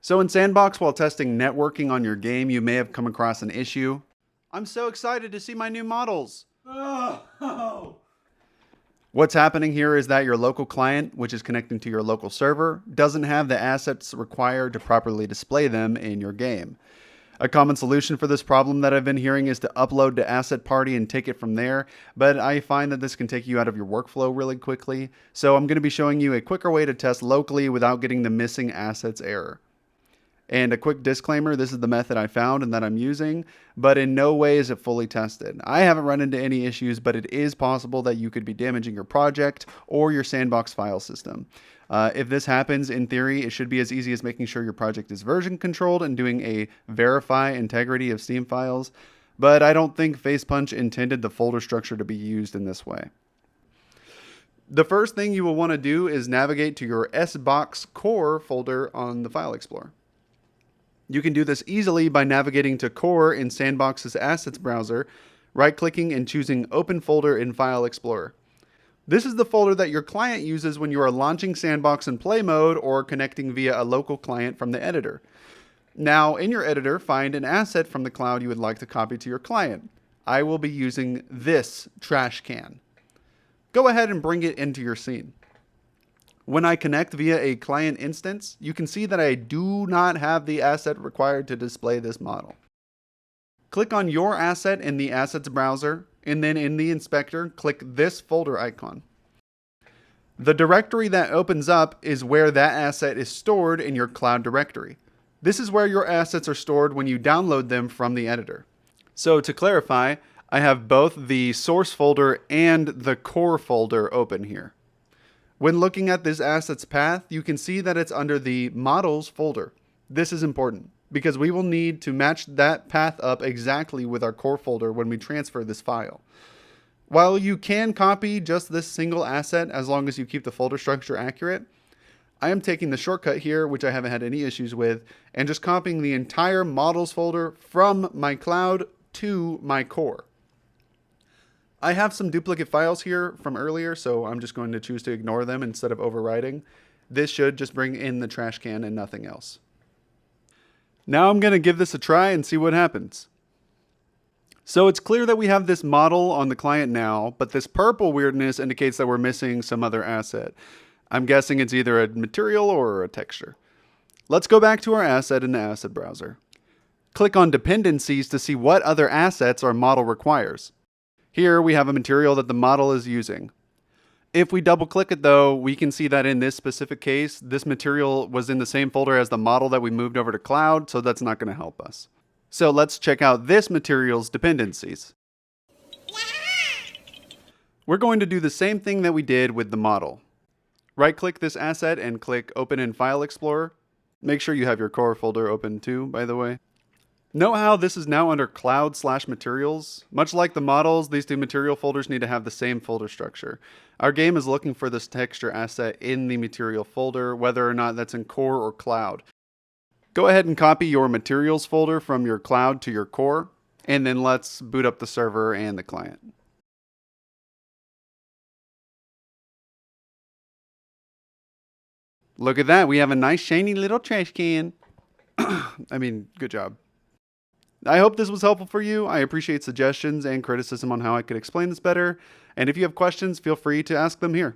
So in S&Box, while testing networking on your game, you may have come across an issue. I'm so excited to see my new models. Oh. What's happening here is that your local client, which is connecting to your local server, doesn't have the assets required to properly display them in your game. A common solution for this problem that I've been hearing is to upload to Asset Party and take it from there, but I find that this can take you out of your workflow really quickly, so I'm going to be showing you a quicker way to test locally without getting the missing assets error. And a quick disclaimer, this is the method I found and that I'm using, but in no way is it fully tested. I haven't run into any issues, but it is possible that you could be damaging your project or your S&Box file system. If this happens, in theory, it should be as easy as making sure your project is version controlled and doing a verify integrity of Steam files, but I don't think Facepunch intended the folder structure to be used in this way. The first thing you will want to do is navigate to your S&Box core folder on the File Explorer. You can do this easily by navigating to core in S&Box's assets browser, right-clicking and choosing Open Folder in File Explorer. This is the folder that your client uses when you are launching S&Box in play mode or connecting via a local client from the editor. Now, in your editor, find an asset from the cloud you would like to copy to your client. I will be using this trash can. Go ahead and bring it into your scene. When I connect via a client instance, you can see that I do not have the asset required to display this model. Click on your asset in the Assets browser, and then in the inspector, click this folder icon. The directory that opens up is where that asset is stored in your cloud directory. This is where your assets are stored when you download them from the editor. So to clarify, I have both the source folder and the core folder open here. When looking at this asset's path, you can see that it's under the models folder. This is important because we will need to match that path up exactly with our core folder when we transfer this file. While you can copy just this single asset as long as you keep the folder structure accurate, I am taking the shortcut here, which I haven't had any issues with, and just copying the entire models folder from my cloud to my core. I have some duplicate files here from earlier, so I'm just going to choose to ignore them instead of overwriting. This should just bring in the trash can and nothing else. Now I'm going to give this a try and see what happens. So it's clear that we have this model on the client now, but this purple weirdness indicates that we're missing some other asset. I'm guessing it's either a material or a texture. Let's go back to our asset in the asset browser. Click on dependencies to see what other assets our model requires. Here we have a material that the model is using. If we double click it though, we can see that in this specific case, this material was in the same folder as the model that we moved over to cloud, so that's not going to help us. So let's check out this material's dependencies. We're going to do the same thing that we did with the model. Right click this asset and click Open in File Explorer. Make sure you have your core folder open too, by the way. Note how this is now under cloud/materials. Much like the models, these two material folders need to have the same folder structure. Our game is looking for this texture asset in the material folder, whether or not that's in core or cloud. Go ahead and copy your materials folder from your cloud to your core, and then let's boot up the server and the client. Look at that, we have a nice shiny little trash can. Good job. I hope this was helpful for you. I appreciate suggestions and criticism on how I could explain this better. And if you have questions, feel free to ask them here.